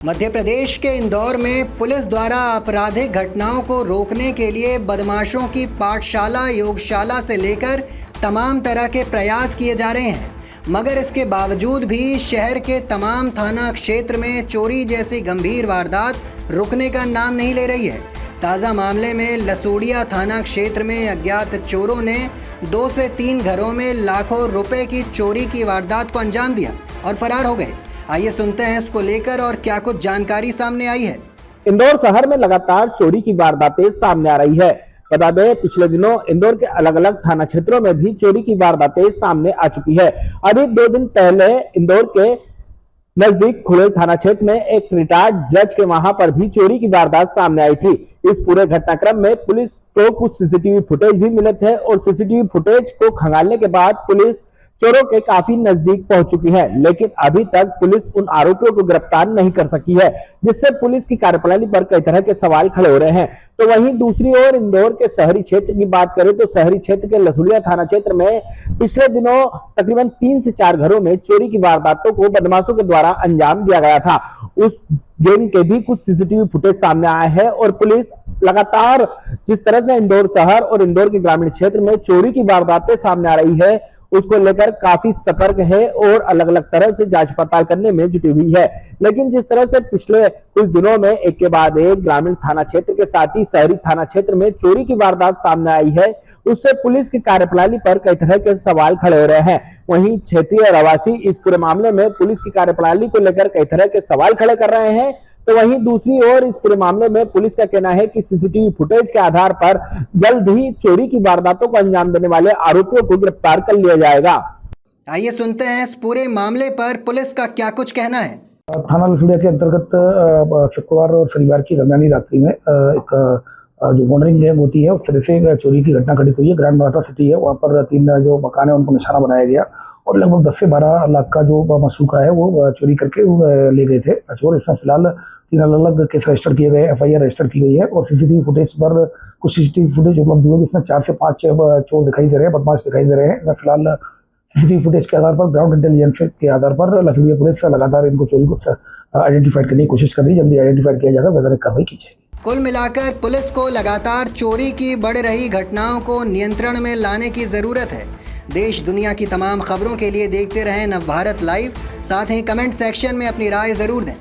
मध्य प्रदेश के इंदौर में पुलिस द्वारा आपराधिक घटनाओं को रोकने के लिए बदमाशों की पाठशाला, योगशाला से लेकर तमाम तरह के प्रयास किए जा रहे हैं, मगर इसके बावजूद भी शहर के तमाम थाना क्षेत्र में चोरी जैसी गंभीर वारदात रुकने का नाम नहीं ले रही है। ताज़ा मामले में लसूड़िया थाना क्षेत्र में अज्ञात चोरों ने 2 से 3 घरों में लाखों रुपए की चोरी की वारदात को अंजाम दिया और फरार हो गए। आइए सुनते हैं इसको लेकर और क्या कुछ जानकारी सामने आई है। इंदौर शहर में लगातार चोरी की वारदातें सामने आ रही है। बता दें, पिछले दिनों इंदौर के अलग अलग थाना क्षेत्रों में भी चोरी की वारदातें सामने आ चुकी है। अभी 2 दिन पहले इंदौर के नजदीक खुलेल थाना क्षेत्र में एक रिटायर्ड जज के वहां पर भी चोरी की वारदात सामने आई थी। इस पूरे घटनाक्रम में पुलिस को कुछ सीसीटीवी फुटेज भी मिले थे और सीसीटीवी फुटेज को खंगालने के बाद पुलिस चोरों के काफी नजदीक पहुंच चुकी है, लेकिन अभी तक पुलिस उन आरोपियों को गिरफ्तार नहीं कर सकी है, जिससे पुलिस की कार्यप्रणाली पर कई तरह के सवाल खड़े हो रहे हैं। तो वहीं दूसरी ओर इंदौर के शहरी क्षेत्र की बात करें तो शहरी क्षेत्र के लसूड़िया थाना क्षेत्र में पिछले दिनों तकरीबन 3 से 4 घरों में चोरी की वारदातों को बदमाशों के द्वारा अंजाम दिया गया था। उस गैंग के भी कुछ सीसीटीवी फुटेज सामने आए हैं और पुलिस लगातार जिस तरह से इंदौर शहर और इंदौर के ग्रामीण क्षेत्र में चोरी की वारदातें सामने आ रही है, उसको लेकर काफी सतर्क है और अलग अलग तरह से जांच पड़ताल करने में जुटी हुई है। लेकिन जिस तरह से पिछले कुछ दिनों में एक के बाद एक ग्रामीण थाना क्षेत्र के साथ ही शहरी थाना क्षेत्र में चोरी की वारदात सामने आई है, उससे पुलिस की कार्यप्रणाली पर कई तरह के सवाल खड़े हो रहे हैं। वहीं क्षेत्रीय रहवासी इस पूरे मामले में पुलिस की कार्यप्रणाली को लेकर कई तरह के सवाल खड़े कर रहे हैं। तो वहीं दूसरी ओर इस पूरे मामले में पुलिस का कहना है कि सीसीटीवी फुटेज के आधार पर जल्द ही चोरी की वारदातों को अंजाम देने वाले आरोपियों को गिरफ्तार कर लिया जाएगा। आइए सुनते हैं इस पूरे मामले पर पुलिस का क्या कुछ कहना है। थाना लसूड़िया के अंतर्गत शुक्रवार और शनिवार की दरमियानी रात्रि में एक जो मॉर्निंग गैंग होती है उस तरह से चोरी की घटना घटित हुई है। ग्रैंड वाटर सिटी है, वहाँ पर 3 जो मकान है उनको निशाना बनाया गया और लगभग 10 से 12 लाख का जो मसूका है वो चोरी करके ले गए थे चोर। इसमें फिलहाल 3 अलग अलग केस रजिस्टर किए गए, FIR रजिस्टर की गई है और सीसीटीवी फुटेज पर कुछ सीसीटीवी फुटेज उपलब्ध हुए जिसमें 4 से 5 चोर दिखाई दे रहे हैं, बदमाश दिखाई दे रहे हैं। फिलहाल सीसीटीवी फुटेज के आधार पर, ग्राउंड इंटेलिजेंस के आधार पर लसूड़िया पुलिस लगातार इनको चोरी को आइडेंटिफाइड करने की कोशिश कर रही है। जल्दी आइडेंटिफाइड किया जाएगा, वैधानिक कार्रवाई की जाएगी। कुल मिलाकर पुलिस को लगातार चोरी की बढ़ रही घटनाओं को नियंत्रण में लाने की जरूरत है। देश दुनिया की तमाम खबरों के लिए देखते रहें नवभारत लाइव। साथ ही कमेंट सेक्शन में अपनी राय जरूर दें।